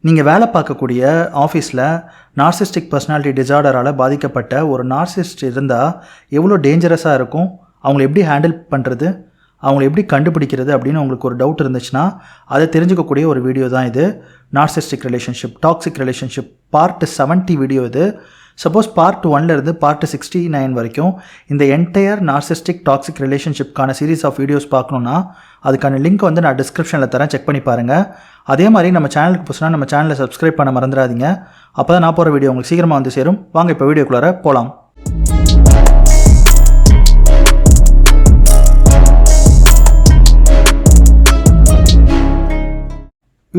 நீங்கள் வேலை பார்க்கக்கூடிய ஆஃபீஸில் நார்சிஸ்டிக் பர்சனாலிட்டி டிஸார்டரால் பாதிக்கப்பட்ட ஒரு நார்சிஸ்ட் இருந்தால் எவ்வளோ டேஞ்சரஸாக இருக்கும், அவங்கள எப்படி ஹேண்டில் பண்ணுறது, அவங்கள எப்படி கண்டுபிடிக்கிறது அப்படின்னு உங்களுக்கு ஒரு டவுட் இருந்துச்சுன்னா அதை தெரிஞ்சுக்கக்கூடிய ஒரு வீடியோ தான் இது. Narcissistic relationship, toxic relationship part 70 video இது. சப்போஸ் பார்ட் 1 இருந்து பார்ட் 69 வரைக்கும் இந்த என்டையர் நார்சிஸ்டிக் டாக்ஸிக் ரிலேஷன்ஷிப்கான சீரீஸ் ஆஃப் வீடியோஸ் பார்க்கணுன்னா அதுக்கான லிங்க் வந்து நான் டிஸ்கிரிப்ஷனில் தரேன், செக் பண்ணி பாருங்கள். அதே மாதிரி நம்ம சேனலுக்கு புதுசுனா நம்ம சேனலை சப்ஸ்கிரைப் பண்ண மறந்துடாதீங்க. அப்போ தான் நான் போகிற வீடியோ உங்களுக்கு சீக்கிரமாக வந்து சேரும். வாங்க இப்போ வீடியோக்குள்ளார போகலாம்.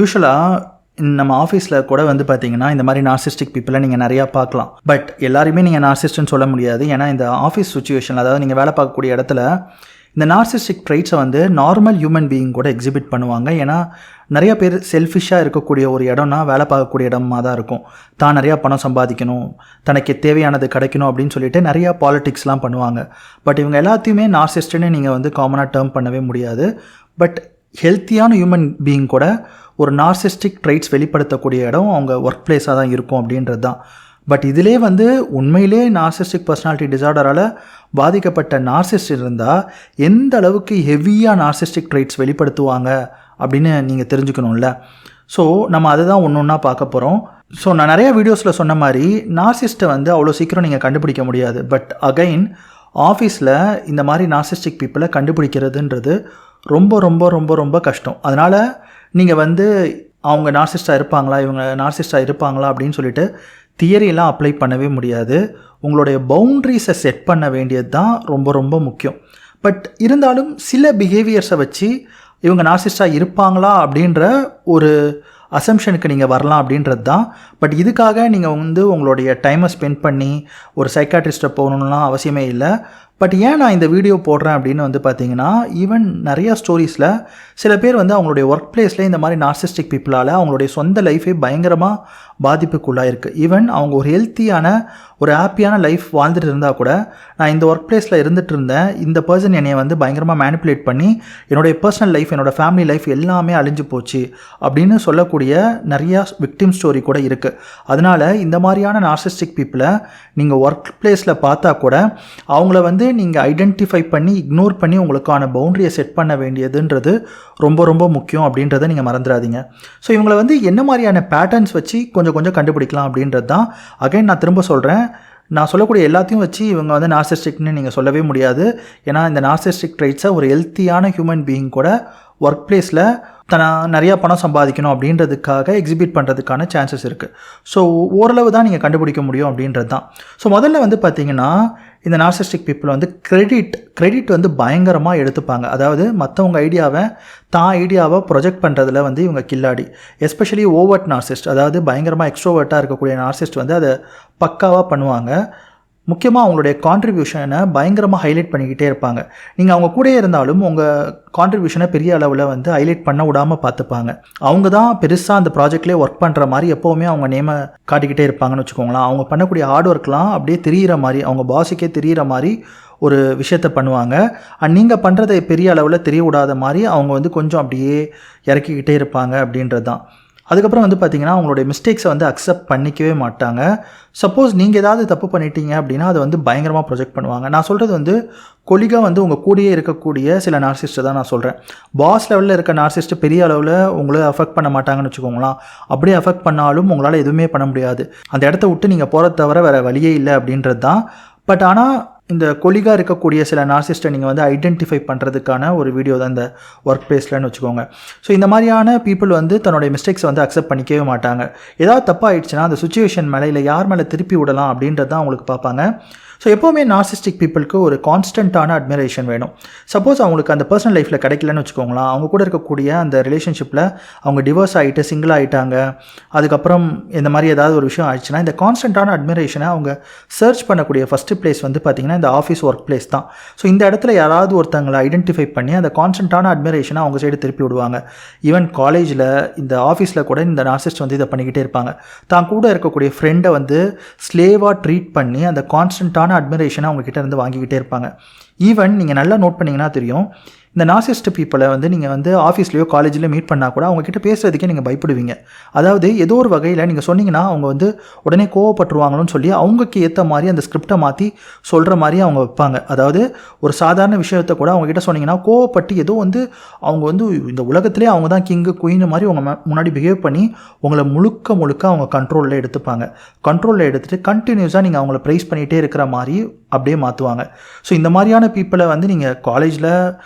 யூஸ்வலாக நம்ம ஆஃபீஸில் கூட வந்து பார்த்தீங்கன்னா இந்த மாதிரி நார்சிஸ்டிக் பீப்புளை நீங்கள் நிறையா பார்க்கலாம். பட் எல்லாருமே நீங்கள் நார்சிஸ்ட்னு சொல்ல முடியாது. ஏன்னா இந்த ஆஃபீஸ் சுச்சுவேஷன், அதாவது நீங்கள் வேலை பார்க்கக்கூடிய இடத்துல இந்த நார்சிஸ்டிக் ட்ரைட்ஸை வந்து நார்மல் ஹியூமன் பீயிங் கூட எக்ஸிபிட் பண்ணுவாங்க. ஏன்னா நிறைய பேர் செல்ஃபிஷாக இருக்கக்கூடிய ஒரு இடம்னா வேலை பார்க்கக்கூடிய இடமா தான் இருக்கும். தான் நிறையா பணம் சம்பாதிக்கணும், தனக்கு தேவையானது கிடைக்கணும் அப்படின்னு சொல்லிட்டு நிறையா பாலிடிக்ஸ்லாம் பண்ணுவாங்க. பட் இவங்க எல்லாத்தையுமே நார்சிஸ்ட்னு நீங்கள் வந்து காமனாக டேர்ம் பண்ணவே முடியாது. பட் ஹெல்த்தியான ஹியூமன் பீயிங் கூட ஒரு நார்சிஸ்டிக் ட்ரைட்ஸ் வெளிப்படுத்தக்கூடிய இடம் அவங்க ஒர்க் பிளேஸாக தான் இருக்கும் அப்படின்றது தான். பட் இதிலே வந்து உண்மையிலே நார்சிஸ்டிக் பர்சனாலிட்டி டிஸார்டரால் பாதிக்கப்பட்ட நார்சிஸ்ட் இருந்தால் எந்த அளவுக்கு ஹெவியாக நார்சிஸ்டிக் ட்ரைட்ஸ் வெளிப்படுத்துவாங்க அப்படின்னு நீங்கள் தெரிஞ்சுக்கணும்ல. ஸோ நம்ம அதை தான் ஒன்று ஒன்றா பார்க்க போகிறோம். ஸோ நான் நிறைய வீடியோஸில் சொன்ன மாதிரி நார்சிஸ்ட்டை வந்து அவ்வளோ சீக்கிரம் நீங்கள் கண்டுபிடிக்க முடியாது. பட் அகைன் ஆஃபீஸில் இந்த மாதிரி நார்சிஸ்டிக் பீப்புளை கண்டுபிடிக்கிறதுன்றது ரொம்ப ரொம்ப ரொம்ப ரொம்ப கஷ்டம். அதனால் நீங்கள் வந்து அவங்க நார்சிஸ்டாக இருப்பாங்களா, இவங்க நார்சிஸ்டாக இருப்பாங்களா அப்படின்னு சொல்லிட்டு தியரியெல்லாம் அப்ளை பண்ணவே முடியாது. உங்களுடைய பவுண்ட்ரிஸை செட் பண்ண வேண்டியது தான் ரொம்ப ரொம்ப முக்கியம். பட் இருந்தாலும் சில பிஹேவியர்ஸை வச்சு இவங்க நார்சிஸ்டாக இருப்பாங்களா அப்படின்ற ஒரு அசம்ஷனுக்கு நீங்கள் வரலாம் அப்படின்றது தான். பட் இதுக்காக நீங்கள் வந்து உங்களுடைய டைமை ஸ்பெண்ட் பண்ணி ஒரு சைக்காட்ரிஸ்ட்டை போகணுன்னுலாம் அவசியமே இல்லை. பட் ஏன் நான் இந்த வீடியோ போடுறேன் அப்படின்னு வந்து பார்த்தீங்கன்னா, ஈவன் நிறையா ஸ்டோரிஸில் சில பேர் வந்து அவங்களுடைய ஒர்க் பிளேஸில் இந்த மாதிரி நார்சிஸ்டிக் பீப்புளால் அவங்களுடைய சொந்த லைஃபே பயங்கரமாக பாதிப்புக்குள்ளாக இருக்குது. ஈவன் அவங்க ஒரு ஹெல்த்தியான ஒரு ஹாப்பியான லைஃப் வாழ்ந்துட்டு இருந்தால் கூட, நான் இந்த ஒர்க் பிளேஸில் இருந்துகிட்டு இருந்தேன், இந்த பர்சன் என்னை வந்து பயங்கரமாக மேனிப்புலேட் பண்ணி என்னுடைய பர்சனல் லைஃப், என்னோடய ஃபேமிலி லைஃப் எல்லாமே அழிஞ்சு போச்சு அப்படின்னு சொல்லக்கூடிய நிறையா விக்டிம் ஸ்டோரி கூட இருக்குது. அதனால் இந்த மாதிரியான நார்சிஸ்டிக் பீப்புளை நீங்கள் ஒர்க் பிளேஸில் பார்த்தா கூட அவங்கள வந்து நீங்கள் ஐடென்டிஃபை பண்ணி இக்னோர் பண்ணி உங்களுக்கான பவுண்டரியை செட் பண்ண வேண்டியதுன்றது ரொம்ப ரொம்ப முக்கியம் அப்படின்றத நீங்கள் மறந்துடாதீங்க. ஸோ இவங்களை வந்து என்ன மாதிரியான பேட்டர்ன்ஸ் வச்சு கொஞ்சம் கண்டுபிடிக்கலாம் அப்படின்றது தான். அகைன் நான் திரும்ப சொல்கிறேன், நான் சொல்லக்கூடிய எல்லாத்தையும் வச்சு இவங்க வந்து நார்சிஸ்டிக்னு நீங்கள் சொல்லவே முடியாது. ஏன்னா இந்த நார்சிஸ்டிக் ட்ரைட்ஸை ஒரு ஹெல்த்தியான ஹியூமன் பீயிங் கூட ஒர்க் பிளேஸில் நிறையா பணம் சம்பாதிக்கணும் அப்படின்றதுக்காக எக்ஸிபிட் பண்ணுறதுக்கான சான்சஸ் இருக்குது. ஸோ ஓரளவு தான் நீங்கள் கண்டுபிடிக்க முடியும் அப்படின்றது தான். ஸோ முதல்ல வந்து பார்த்திங்கன்னா இந்த நார்சிஸ்டிக் பீப்புள் வந்து கிரெடிட் வந்து பயங்கரமாக எடுத்துப்பாங்க. அதாவது மற்றவங்க ஐடியாவை ப்ரொஜெக்ட் பண்ணுறதுல வந்து இவங்க கில்லாடி. எஸ்பெஷலி ஓவர்ட் நார்சிஸ்ட், அதாவது பயங்கரமாக எக்ஸ்ட்ரோவர்ட்டாக இருக்கக்கூடிய நார்சிஸ்ட் வந்து அதை பக்காவாக பண்ணுவாங்க. முக்கியமாக அவங்களுடைய கான்ட்ரிபியூஷனை பயங்கரமாக ஹைலைட் பண்ணிக்கிட்டே இருப்பாங்க. நீங்கள் அவங்க கூட இருந்தாலும் உங்கள் கான்ட்ரிபியூஷனை பெரிய அளவில் வந்து ஹைலைட் பண்ண விடாமல் பார்த்துப்பாங்க. அவங்க தான் பெருசாக அந்த ப்ராஜெக்ட்லேயே ஒர்க் பண்ணுற மாதிரி எப்போவுமே அவங்க நேமை காட்டிக்கிட்டே இருப்பாங்கன்னு வச்சுக்கோங்களேன். அவங்க பண்ணக்கூடிய ஹார்ட் ஒர்க்லாம் அப்படியே தெரிகிற மாதிரி, அவங்க பாஸுக்கே தெரிகிற மாதிரி ஒரு விஷயத்தை பண்ணுவாங்க. அண்ட் நீங்கள் பண்ணுறதை பெரிய அளவில் தெரிய விடாத மாதிரி அவங்க வந்து கொஞ்சம் அப்படியே இறக்கிக்கிட்டே இருப்பாங்க அப்படின்றது தான். அதுக்கப்புறம் வந்து பார்த்திங்கன்னா அவங்களுடைய மிஸ்டேக்ஸை வந்து அக்செப்ட் பண்ணிக்கவே மாட்டாங்க. சப்போஸ் நீங்கள் ஏதாவது தப்பு பண்ணிட்டீங்க அப்படின்னா அதை வந்து பயங்கரமாக ப்ரொஜெக்ட் பண்ணுவாங்க. நான் சொல்கிறது வந்து கொலிகாக வந்து உங்கள் கூடயே இருக்கக்கூடிய சில நார்சிஸ்ட்டை தான் நான் சொல்கிறேன். பாஸ் லெவலில் இருக்க நார்சிஸ்ட்டு பெரிய அளவில் உங்களை அஃபெக்ட் பண்ண மாட்டாங்கன்னு வச்சுக்கோங்களேன். அப்படியே அஃபெக்ட் பண்ணாலும் உங்களால் எதுவுமே பண்ண முடியாது. அந்த இடத்த விட்டு நீங்கள் போகிறத தவிர வேறு வழியே இல்லை அப்படின்றது தான். பட் ஆனால் இந்த கொலிகாக இருக்கக்கூடிய சில நார்சிஸ்ட்டை நீங்கள் வந்து ஐடென்டிஃபை பண்ணுறதுக்கான ஒரு வீடியோ தான் இந்த ஒர்க் பிளேஸ்லன்னு வச்சுக்கோங்க. ஸோ இந்த மாதிரியான பீப்புள் வந்து தன்னுடைய மிஸ்டேக்ஸை வந்து அக்செப்ட் பண்ணிக்கவே மாட்டாங்க. ஏதாவது தப்பாகிடுச்சுன்னா அந்த சுச்சுவேஷன் மேலே இல்லை யார் மேலே திருப்பி விடலாம் அப்படின்றது தான் அவங்களுக்கு பார்ப்பாங்க. ஸோ எப்போவுமே நார்சிஸ்டிக் பீப்புளுக்கு ஒரு கான்ஸ்டண்ட்டான அட்மிரேஷன் வேணும். சப்போஸ் அவங்களுக்கு அந்த பர்சனல் லைஃப்பில் கிடைக்கலன்னு வச்சுக்கோங்களேன், அவங்க கூட இருக்கக்கூடிய அந்த ரிலேஷன்ஷிப்பில் அவங்க டிவோர்ஸ் ஆகிட்டு சிங்கிள் ஆகிட்டாங்க, அதுக்கப்புறம் இந்த மாதிரி ஏதாவது ஒரு விஷயம் ஆயிடுச்சுன்னா இந்த கான்ஸ்டண்ட்டான அட்மிரேஷனை அவங்க சர்ச் பண்ணக்கூடிய ஃபஸ்ட்டு பிளேஸ் வந்து பார்த்திங்கன்னா இந்த ஆஃபீஸ் ஒர்க் பிளேஸ் தான். ஸோ இந்த இடத்துல யாராவது ஒருத்தங்களை ஐடென்டிஃபை பண்ணி அந்த கான்ஸ்டண்ட்டான அட்மிரேஷனை அவங்க சைடு திருப்பி விடுவாங்க. ஈவன் காலேஜில் இந்த ஆஃபீஸில் கூட இந்த நார்சிஸ்ட் வந்து இதை பண்ணிக்கிட்டே இருப்பாங்க. தான் கூட இருக்கக்கூடிய ஃப்ரெண்டை வந்து ஸ்லேவாக ட்ரீட் பண்ணி அந்த கான்ஸ்டண்ட்டான அட்மிரேஷனை அவங்க கிட்ட இருந்து வாங்கிக்கிட்டே இருப்பாங்க. ஈவன் நீங்கள் நல்லா நோட் பண்ணிங்கன்னா தெரியும், இந்த நார்சிஸ்ட் பீப்புளை வந்து நீங்கள் வந்து ஆஃபீஸ்லேயோ காலேஜ்லேயோ மீட் பண்ணால் கூட அவங்கக்கிட்ட பேசுறதுக்கே நீங்கள் பயப்படுவீங்க. அதாவது ஏதோ ஒரு வகையில் நீங்கள் சொன்னீங்கன்னா அவங்க வந்து உடனே கோவப்பட்டுருவாங்களோன்னு சொல்லி அவங்களுக்கு ஏற்ற மாதிரி அந்த ஸ்கிரிப்டை மாற்றி சொல்கிற மாதிரி அவங்க வைப்பாங்க. அதாவது ஒரு சாதாரண விஷயத்தை கூட அவங்கக்கிட்ட சொன்னீங்கன்னா கோவப்பட்டு ஏதோ வந்து அவங்க வந்து இந்த உலகத்திலே அவங்க தான் கிங்கு குயின் மாதிரி உங்கள் முன்னாடி பிஹேவ் பண்ணி உங்களை முழுக்க அவங்க கண்ட்ரோலில் எடுத்துப்பாங்க. கண்ட்ரோலில் எடுத்துகிட்டு கண்டினியூஸாக நீங்கள் அவங்கள ப்ரைஸ் பண்ணிகிட்டே இருக்கிற மாதிரி அப்படியே மாற்றுவாங்க. ஸோ இந்த மாதிரியான பீப்புளை வந்து நீங்கள் காலேஜில்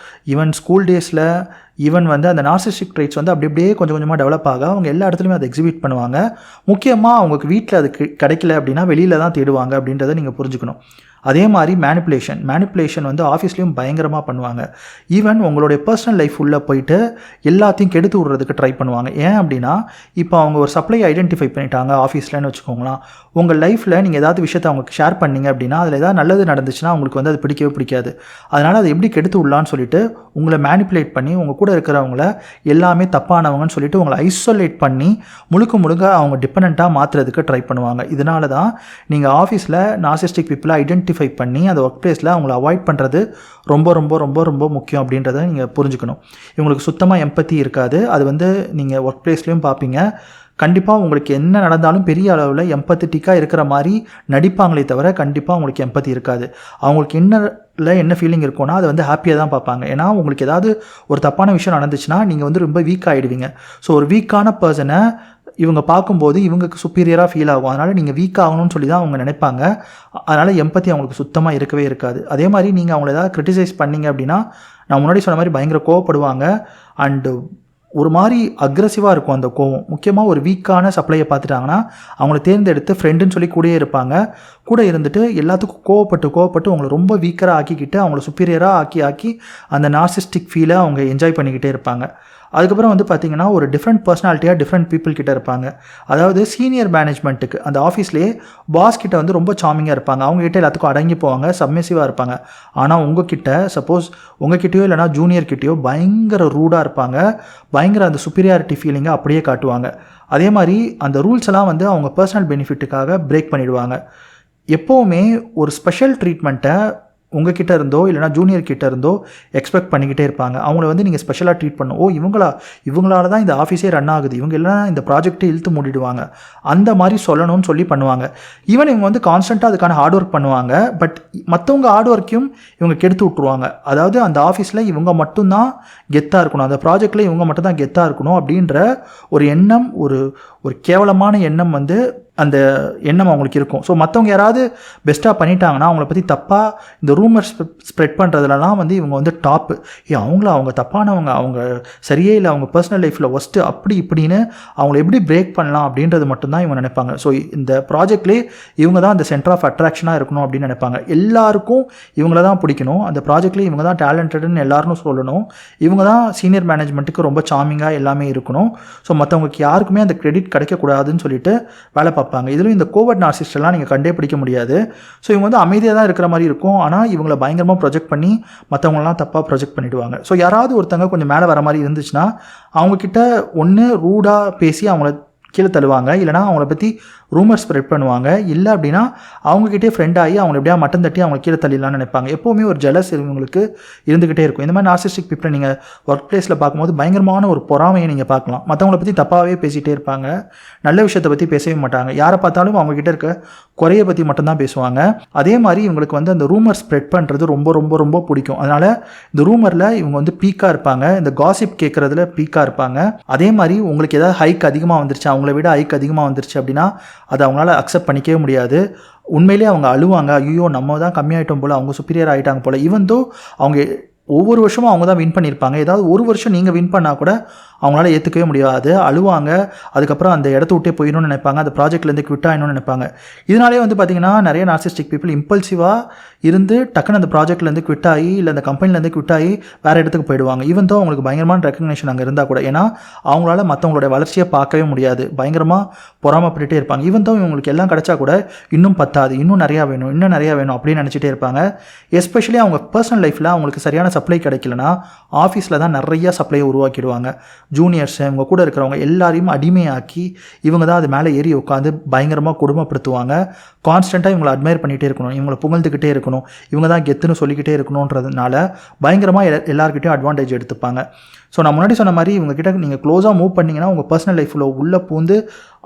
ஈவன் ஸ்கூல் டேஸில் ஈவன் வந்து அந்த நார்சிஸ்டிக் ட்ரைட்ஸ் வந்து அப்படியே கொஞ்சம் கொஞ்சமாக டெவலப் ஆக அவங்க எல்லா இடத்துலையுமே அதை எக்ஸிபிட் பண்ணுவாங்க. முக்கியமாக அவங்களுக்கு வீட்டில் அது கிடைக்கல அப்படின்னா வெளியில் தான் தேடுவாங்க அப்படின்றத நீங்கள் புரிஞ்சுக்கணும். அதே மாதிரி மேனிப்புலேஷன் வந்து ஆஃபீஸ்லேயும் பயங்கரமாக பண்ணுவாங்க. ஈவன் உங்களுடைய பர்சனல் லைஃப் உள்ளே போயிட்டு எல்லாத்தையும் கெடுத்து விடுறதுக்கு ட்ரை பண்ணுவாங்க. ஏன் அப்படின்னா இப்போ அவங்க ஒரு சப்ளை ஐடென்டிஃபை பண்ணிட்டாங்க ஆஃபீஸ்லன்னு வச்சுக்கோங்களேன். உங்கள் லைஃப்பில் நீங்கள் ஏதாவது விஷயத்தை அவங்களுக்கு ஷேர் பண்ணிங்க அப்படின்னா அதில் ஏதாவது நல்லது நடந்துச்சுன்னா அவங்களுக்கு வந்து அது பிடிக்காது. அதனால் அதை எப்படி கெடுத்து விடலான்னு சொல்லிட்டு உங்களை மேனிப்புலேட் பண்ணி உங்கள் கூட இருக்கிறவங்கள எல்லாமே தப்பானவங்கன்னு சொல்லிட்டு உங்களை ஐசோலேட் பண்ணி முழுக்க அவங்க டிபெண்ட்டாக மாற்றுறதுக்கு ட்ரை பண்ணுவாங்க. இதனால தான் நீங்கள் ஆஃபீஸில் நார்சிஸ்டிக் பீப்புளை ஐடென்டிஃபை பண்ணி அந்த ஒர்க் பிளேஸில் அவங்கள அவாய்ட் பண்ணுறது ரொம்ப முக்கியம் அப்படின்றத நீங்கள் புரிஞ்சுக்கணும். இவங்களுக்கு சுத்தமாக எம்பத்தி இருக்காது. அது வந்து நீங்கள் ஒர்க் பிளேஸ்லேயும் பார்ப்பீங்க. கண்டிப்பாக உங்களுக்கு என்ன நடந்தாலும் பெரிய அளவில் எம்பத்தட்டிக்காக இருக்கிற மாதிரி நடிப்பாங்களே தவிர கண்டிப்பாக அவங்களுக்கு எம்பத்தி இருக்காது. அவங்களுக்கு என்ன ஃபீலிங் இருக்கும்னா அதை வந்து ஹாப்பியாக தான் பார்ப்பாங்க. ஏன்னா உங்களுக்கு ஏதாவது ஒரு தப்பான விஷயம் நடந்துச்சுன்னா நீங்கள் வந்து ரொம்ப வீக் ஆகிடுவீங்க. ஸோ ஒரு வீக்கான பர்சனை இவங்க பார்க்கும்போது இவங்களுக்கு சுப்பீரியராக ஃபீல் ஆகும். அதனால் நீங்கள் வீக் ஆகணும்னு சொல்லி தான் அவங்க நினைப்பாங்க. அதனால் எம்பத்தி அவங்களுக்கு சுத்தமாக இருக்கவே இருக்காது. அதே மாதிரி நீங்கள் அவங்கள ஏதாவது கிரிட்டிசைஸ் பண்ணிங்க அப்படின்னா நான் முன்னாடி சொன்ன மாதிரி பயங்கர கோவப்படுவாங்க. அண்டு ஒரு மாதிரி அக்ரெசிவாக இருக்கும் அந்த கோவம். முக்கியமாக ஒரு வீக்கான சப்ளையை பார்த்துட்டாங்கன்னா அவங்கள தேர்ந்தெடுத்து ஃப்ரெண்டுன்னு சொல்லி கூடயே இருப்பாங்க. கூட இருந்துட்டு எல்லாத்துக்கும் கோவப்பட்டு அவங்கள ரொம்ப வீக்கராக ஆக்கிக்கிட்டு அவங்கள சுப்பீரியராக ஆக்கி அந்த நார்சிஸ்டிக் ஃபீலை அவங்க என்ஜாய் பண்ணிக்கிட்டே இருப்பாங்க. அதுக்கப்புறம் வந்து பார்த்திங்கன்னா ஒரு டிஃப்ரெண்ட் பர்சனாலிட்டியாக டிஃப்ரெண்ட் பீப்புள் கிட்ட இருப்பாங்க. அதாவது சீனியர் மேனேஜ்மெண்ட்டுக்கு அந்த ஆஃபீஸ்லேயே பாஸ் கிட்ட வந்து ரொம்ப சாமிங்காக இருப்பாங்க. அவங்ககிட்ட எல்லாத்துக்கும் அடங்கி போவாங்க, சப்மிசிவாக இருப்பாங்க. ஆனால் உங்ககிட்ட சப்போஸ் உங்ககிட்டயோ இல்லைனா ஜூனியர் கிட்டேயோ பயங்கர ரூடாக இருப்பாங்க. பயங்கர அந்த சுப்பீரியாரிட்டி ஃபீலிங்கை அப்படியே காட்டுவாங்க. அதே மாதிரி அந்த ரூல்ஸ் எல்லாம் வந்து அவங்க பர்சனல் பெனிஃபிட்டுக்காக பிரேக் பண்ணிவிடுவாங்க. எப்போவுமே ஒரு ஸ்பெஷல் ட்ரீட்மெண்ட்டை உங்ககிட்ட இருந்தோ இல்லைனா ஜூனியர் கிட்ட இருந்தோ எக்ஸ்பெக்ட் பண்ணிக்கிட்டே இருப்பாங்க. அவங்கள வந்து நீங்கள் ஸ்பெஷலாக ட்ரீட் பண்ணணும். இவங்களால தான் இந்த ஆஃபீஸே ரன் ஆகுது, இவங்க எல்லாம் இந்த ப்ராஜெக்ட்டை இழுத்து மூடிடுவாங்க அந்த மாதிரி சொல்லணும்னு சொல்லி பண்ணுவாங்க. ஈவன் இவங்க வந்து கான்ஸ்டண்ட்டாக அதுக்கான ஹார்ட் ஒர்க் பண்ணுவாங்க. பட் மற்றவங்க ஹார்ட் ஒர்க்கையும் இவங்க கெடுத்து விட்ருவாங்க. அதாவது அந்த ஆஃபீஸில் இவங்க மட்டும்தான் கெத்தாக இருக்கணும், அந்த ப்ராஜெக்டில் இவங்க மட்டும் தான் கெத்தாக இருக்கணும் அப்படின்ற ஒரு எண்ணம், ஒரு கேவலமான எண்ணம் வந்து அந்த எண்ணம் அவங்களுக்கு இருக்கும். ஸோ மற்றவங்க யாராவது பெஸ்ட்டாக பண்ணிட்டாங்கன்னா அவங்கள பற்றி தப்பாக இந்த ரூமர்ஸ் ஸ்ப்ரெட் பண்ணுறதுலலாம் வந்து இவங்க வந்து டாப்பு. அவங்க தப்பானவங்க, அவங்க சரியே இல்லை, அவங்க பர்சனல் லைஃப்பில் ஒஸ்ட்டு அப்படி இப்படின்னு அவங்கள எப்படி பிரேக் பண்ணலாம் அப்படின்றது மட்டும்தான் இவங்க நினைப்பாங்க. ஸோ இந்த ப்ராஜெக்ட்லேயே இவங்க தான் அந்த சென்டர் ஆஃப் அட்ராக்ஷனாக இருக்கணும் அப்படின்னு நினைப்பாங்க. எல்லாருக்கும் இவங்கள தான் பிடிக்கணும், அந்த ப்ராஜெக்ட்லேயே இவங்க தான் டேலண்டட்னு எல்லாரும் சொல்லணும், இவங்க தான் சீனியர் மேனேஜ்மெண்ட்டுக்கு ரொம்ப சாமிங்காக எல்லாமே இருக்கணும். ஸோ மற்றவங்களுக்கு யாருக்குமே அந்த கிரெடிட் கிடைக்கக்கூடாதுன்னு சொல்லிட்டு வேலை பார்ப்பாங்க. இதுல இந்த கோவர்ட் நார்சிஸ்ட் எல்லாம் நீங்கள் கண்டே பிடிக்க முடியாது. ஸோ இவங்க வந்து அமைதியாக தான் இருக்கிற மாதிரி இருக்கும். ஆனால் இவங்களை பயங்கரமாக ப்ரொஜெக்ட் பண்ணி மற்றவங்களெலாம் தப்பாக ப்ரொஜெக்ட் பண்ணிவிடுவாங்க. ஸோ யாராவது ஒருத்தங்க கொஞ்சம் மேலே வர மாதிரி இருந்துச்சுன்னா அவங்கக்கிட்ட ஒன்று ரூடாக பேசி அவங்கள கீழே தள்ளுவாங்க, இல்லைனா அவங்கள பற்றி ரூமர் ஸ்ப்ரெட் பண்ணுவாங்க. இல்லை அப்படின்னா அவங்ககிட்டே ஃப்ரெண்ட் ஆகி அவங்களை எப்படியா மட்டம் தட்டி அவங்களை கீழே தள்ளிடலான்னு நினைப்பாங்க. எப்போவுமே ஒரு ஜெலஸ் இவங்களுக்கு இருந்துகிட்டே இருக்கும். இந்த மாதிரி நார்சிஸ்டிக் பீப்புளை நீங்கள் ஒர்க் பிளேஸில் பார்க்கும்போது பயங்கரமான ஒரு பொறாமையை நீங்கள் பார்க்கலாம். மற்றவங்கள பற்றி தப்பாகவே பேசிகிட்டே இருப்பாங்க, நல்ல விஷயத்தை பற்றி பேசவே மாட்டாங்க. யாரை பார்த்தாலும் அவங்ககிட்ட இருக்க குறையை பற்றி மட்டும்தான் பேசுவாங்க. அதே மாதிரி இவங்களுக்கு வந்து அந்த ரூமர் ஸ்ப்ரெட் பண்ணுறது ரொம்ப பிடிக்கும். அதனால் இந்த ரூமரில் இவங்க வந்து பீக்காக இருப்பாங்க, இந்த காசிப் கேட்குறதுல பீக்காக இருப்பாங்க. அதே மாதிரி உங்களுக்கு ஏதாவது ஹைக் அதிகமாக வந்துருச்சு, அவங்கள விட ஹைக் அதிகமாக வந்துருச்சு அப்படின்னா அதை அவங்களால அக்செப்ட் பண்ணிக்கவே முடியாது. உண்மையிலேயே அவங்க அழுவாங்க, ஐயோ நம்ம தான் கம்மியாயிட்டோம் போல், அவங்க சுப்பீரியர் ஆகிட்டாங்க போல். ஈவன் தோ அவங்க ஒவ்வொரு வருஷமும் அவங்க தான் வின் பண்ணியிருப்பாங்க, ஏதாவது ஒரு வருஷம் நீங்கள் வின் பண்ணால் கூட அவங்களால ஏற்றுக்கவே முடியாது, அழுவாங்க. அதுக்கப்புறம் அந்த இடத்த விட்டே போயிடணும்னு நினைப்பாங்க, அந்த ப்ராஜெக்ட்லேருந்து குவிட் ஆகணும்னு நினைப்பாங்க. இதனாலே வந்து பார்த்திங்கன்னா நிறைய நார்சிஸ்டிக் பீப்புள் இம்பல்சிவாக இருந்து டக்குன்னு அந்த ப்ராஜெக்ட்லேருந்து குவிட் ஆகி இல்லை அந்த கம்பெனிலேருந்து குவிட் ஆகி வேறு இடத்துக்கு போயிடுவாங்க. ஈவன் தான் அவங்களுக்கு பயங்கரமான ரெக்கக்னேஷன் அங்கே இருந்தால் கூட, ஏன்னா அவங்களால மற்றவங்களோட வளர்ச்சியை பார்க்கவே முடியாது, பயங்கரமாக பொறாமப்பட்டுகிட்டே இருப்பாங்க. ஈவன் தான் இவங்களுக்கு எல்லாம் கிடச்சா கூட இன்னும் பத்தாது, இன்னும் நிறையா வேணும் அப்படின்னு நினச்சிட்டே இருப்பாங்க. எஸ்பெஷலி அவங்க பர்சனல் லைஃப்பில் அவங்களுக்கு சரியான சப்ளை கிடைக்கலனா ஆஃபீஸில் தான் நிறையா சப்ளையை உருவாக்கிடுவாங்க. ஜூனியர்ஸ் இவங்க கூட இருக்கிறவங்க எல்லாரையும் அடிமையாக்கி இவங்க தான் அது மேலே ஏறி உட்காந்து பயங்கரமாக கொடுமைப்படுத்துவாங்க. கான்ஸ்டண்ட்டாக இவங்களை அட்மையர் பண்ணிகிட்டே இருக்கணும், இவங்களை புகழ்ந்துக்கிட்டே இருக்கணும், இவங்க தான் கெத்துன்னு சொல்லிக்கிட்டே இருக்கணுன்றதுனால பயங்கரமாக எல்லாருக்கிட்டையும் அட்வான்டேஜ் எடுத்துப்பாங்க. ஸோ நான் முன்னாடி சொன்ன மாதிரி இவங்ககிட்ட நீங்கள் க்ளோஸாக மூவ் பண்ணிங்கன்னா உங்கள் பர்சனல் லைஃப்பில் உள்ளே பூந்து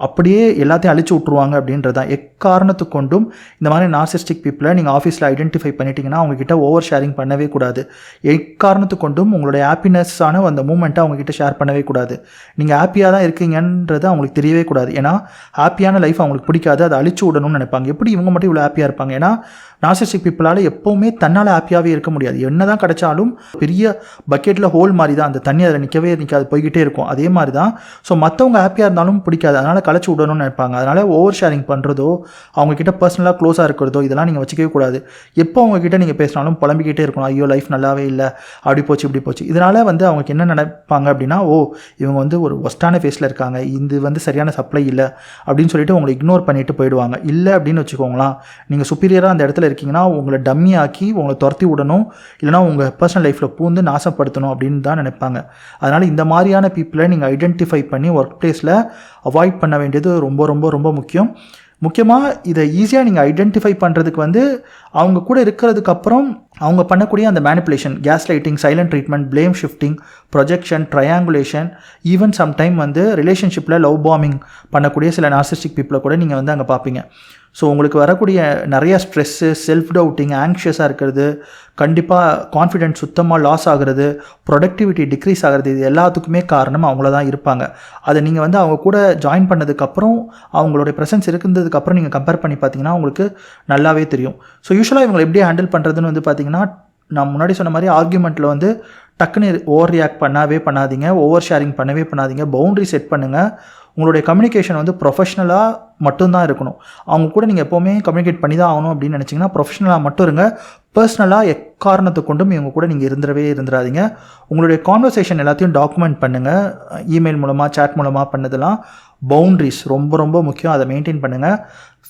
அப்படியே எல்லாத்தையும் அழிச்சு விட்ருவாங்க அப்படின்றது தான். எக்காரணத்துக்கு கொண்டும் இந்த மாதிரி நார்சிஸ்டிக் பீப்புளை நீங்கள் ஆஃபீஸில் ஐடென்டிஃபை பண்ணிட்டீங்கன்னா அவங்ககிட்ட ஓவர் ஷேரிங் பண்ணவே கூடாது. எக்காரணத்துக்கு கொண்டும் உங்களுடைய ஹாப்பினஸ்ஸான அந்த மூமெண்ட்டை அவங்ககிட்ட ஷேர் பண்ணவே கூடாது. நீங்கள் ஹாப்பியாக தான் இருக்கீங்கன்றது அவங்களுக்கு தெரியவே கூடாது. ஏன்னா ஹாப்பியான லைஃப் அவங்களுக்கு பிடிக்காது, அதை அழிச்சு விடணும்னு நினைப்பாங்க. எப்படி இவங்க மட்டும் இவ்வளோ ஹாப்பியாக இருப்பாங்க? ஏன்னா நார்சிஸ்டிக் பீப்புளால் எப்போவுமே தன்னால் ஹாப்பியாகவே இருக்க முடியாது. என்ன தான் கிடைச்சாலும் பெரிய பக்கெட்டில் ஹோல் மாதிரி தான், அந்த தண்ணி அதில் நிற்காது, போய்கிட்டே இருக்கும். அதே மாதிரி தான். ஸோ மற்றவங்க ஹாப்பியாக இருந்தாலும் பிடிக்காது, அதனால் கலைச்சி விடணும்னு நினைப்பாங்க. அதனால் ஓவர் ஷேரிங் பண்ணுறதோ அவங்கக்கிட்ட பர்சனலாக க்ளோஸாக இருக்கிறதோ இதெல்லாம் நீங்கள் வச்சுக்கவே கூடாது. எப்போ அவங்கக்கிட்ட நீங்கள் பேசினாலும் புலம்பிக்கிட்டே இருக்கணும், ஐயோ லைஃப் நல்லாவே இல்லை, அப்படி போச்சு இப்படி போச்சு. இதனால் அவங்களுக்கு என்ன நினைப்பாங்க அப்படின்னா, இவங்க ஒரு ஒஸ்டான ஃபேஸில் இருக்காங்க, இது சரியான சப்ளை இல்லை அப்படின்னு சொல்லிட்டு உங்களை இக்னோர் பண்ணிட்டு போயிடுவாங்க. இல்லை அப்படின்னு வச்சுக்கோங்களேன், நீங்கள் சுப்பீரியராக அந்த இடத்துல இருக்கீங்கன்னா உங்களை டம்மி ஆக்கி உங்களை துரத்தி விடணும், இல்லைனா உங்கள் பர்சனல் லைஃப்பில் பூந்து நாசப்படுத்தணும் அப்படின்னு தான் நினைப்பாங்க. அதனால் இந்த மாதிரியான பீப்புளை நீங்கள் ஐடென்டிஃபை பண்ணி ஒர்க் பிளேஸில் அவாய்ட் பண்ண வேண்டியது ரொம்ப ரொம்ப ரொம்ப முக்கியம். முக்கியமாக இதை ஈஸியாக நீங்கள் ஐடென்டிஃபை பண்ணுறதுக்கு அவங்க கூட இருக்கிறதுக்கப்புறம் அவங்க பண்ணக்கூடிய அந்த manipulation, case lighting, silent treatment, blame shifting, projection, triangulation, even sometime ரிலேஷன்ஷிப்பில் லவ் பாம்பிங் பண்ணக்கூடிய சில நார்சிஸ்டிக் பீப்புளை கூட நீங்கள் அங்கே பார்ப்பீங்க. ஸோ உங்களுக்கு வரக்கூடிய நிறையா ஸ்ட்ரெஸ்ஸு, செல்ஃப் டவுட்டிங், ஆங்ஷியஸாக இருக்கிறது, கண்டிப்பாக கான்ஃபிடென்ஸ் சுத்தமாக லாஸ் ஆகிறது, ப்ரொடக்டிவிட்டி டிக்ரீஸ் ஆகிறது, இது எல்லாத்துக்குமே காரணம் அவங்கள தான் இருப்பாங்க. அதை நீங்கள் அவங்க கூட ஜாயின் பண்ணதுக்கப்புறம் அவங்களுடைய ப்ரெசன்ஸ் இருந்ததுக்கப்புறம் நீங்கள் கம்பேர் பண்ணி பார்த்தீங்கன்னா உங்களுக்கு நல்லாவே தெரியும். ஸோ யூஸ்வலாக இவங்களை எப்படி ஹேண்டில் பண்ணுறதுன்னு பார்த்தீங்கன்னா, நான் முன்னாடி சொன்ன மாதிரி ஆர்கியூமெண்ட்டில் டக்குன்னு ஓவர் ரியாக்ட் பண்ணாதீங்க, ஓவர் ஷேரிங் பண்ணாதீங்க, பவுண்ட்ரி செட் பண்ணுங்கள். உங்களுடைய கம்யூனிகேஷன் ப்ரொஃபஷ்னலாக மட்டும்தான் இருக்கணும். அவங்க கூட நீங்கள் எப்போவுமே கம்யூனிகேட் பண்ணி தான் ஆகணும் அப்படின்னு நினச்சிங்கன்னா ப்ரொஃபஷ்னலாக மட்டும் இருங்க. பர்சனலாக எக்காரணத்தை கொண்டும் இவங்க கூட நீங்கள் இருந்துடாதீங்க. உங்களுடைய கான்வர்சேஷன் எல்லாத்தையும் டாக்குமெண்ட் பண்ணுங்கள். இமெயில் மூலமாக, சேட் மூலமாக பண்ணதெல்லாம். பவுண்ட்ரிஸ் ரொம்ப ரொம்ப முக்கியம், அதை மெயின்டைன் பண்ணுங்கள்.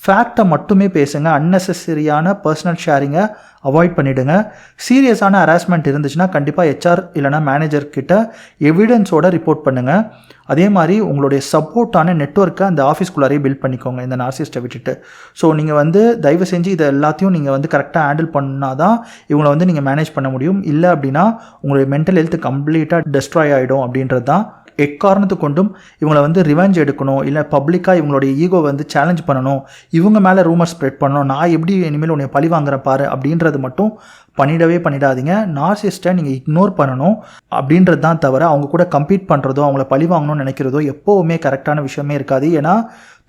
ஃபேக்டை மட்டுமே பேசுங்க. அன்னெசரியான பர்சனல் ஷேரிங்கை அவாய்ட் பண்ணிவிடுங்க. சீரியஸான ஹராஸ்மெண்ட் இருந்துச்சுன்னா கண்டிப்பாக HR இல்லைனா மேனேஜர்கிட்ட எவிடன்ஸோட ரிப்போர்ட் பண்ணுங்கள். அதே மாதிரி உங்களுடைய சப்போர்ட்டான நெட்வொர்க்கை அந்த ஆஃபீஸ்குள்ளாரே பில்ட் பண்ணிக்கோங்க இந்த நார்சிஸ்ட்டை விட்டுட்டு. ஸோ நீங்கள் தயவு செஞ்சு இதை எல்லாத்தையும் நீங்கள் கரெக்டாக ஹேண்டில் பண்ணால் தான் இவங்களை நீங்கள் மேனேஜ் பண்ண முடியும். இல்லை அப்படின்னா உங்களுடைய மென்டல் ஹெல்த் கம்ப்ளீட்டாக டெஸ்ட்ராய் ஆகிடும் அப்படின்றது தான். எக்காரணத்துக்கு கொண்டும் இவங்களை ரிவெஞ்ச் எடுக்கணும், இல்லை பப்ளிக்காக இவங்களுடைய ஈகோ சேலஞ்ச் பண்ணணும், இவங்க மேலே ரூமர் ஸ்ப்ரெட் பண்ணணும், நான் எப்படி இனிமேல் உன்னை பழி வாங்குறேன் பாரு அப்படின்றது மட்டும் பண்ணிடாதீங்க. நார்சிஸ்ட்டை நீங்கள் இக்னோர் பண்ணணும் அப்படின்றது தான் தவிர அவங்க கூட கம்பீட் பண்ணுறதோ அவங்கள பழி வாங்கணும்னு நினைக்கிறதோ எப்போவுமே கரெக்டான விஷயமே இருக்காது. ஏன்னா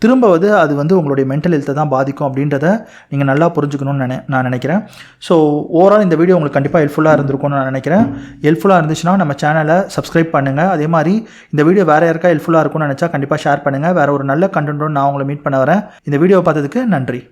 திரும்ப அது உங்களுடைய மென்டல் ஹெல்த்தை தான் பாதிக்கும் அப்படின்றத நீங்கள் நல்லா புரிஞ்சுக்கணும்னு நான் நினைக்கிறேன். ஸோ ஓவரால் இந்த வீடியோ உங்களுக்கு கண்டிப்பாக ஹெல்ப்ஃபுல்லாக இருந்திருக்கும்னு நான் நினைக்கிறேன். ஹெல்ப்ஃபுல்லாக இருந்துச்சுன்னா நம்ம சேனலை சப்ஸ்கிரைப் பண்ணுங்கள். அதே மாதிரி இந்த வீடியோ வேறு யாருக்கா ஹெல்ப்ஃபுல்லாக இருக்கும்னு நினச்சா கண்டிப்பாக ஷேர் பண்ணுங்கள். வேறு ஒரு நல்ல கண்டென்ட்டோடு நான் உங்களை மீட் பண்ண வரேன். இந்த வீடியோவை பார்த்ததுக்கு நன்றி.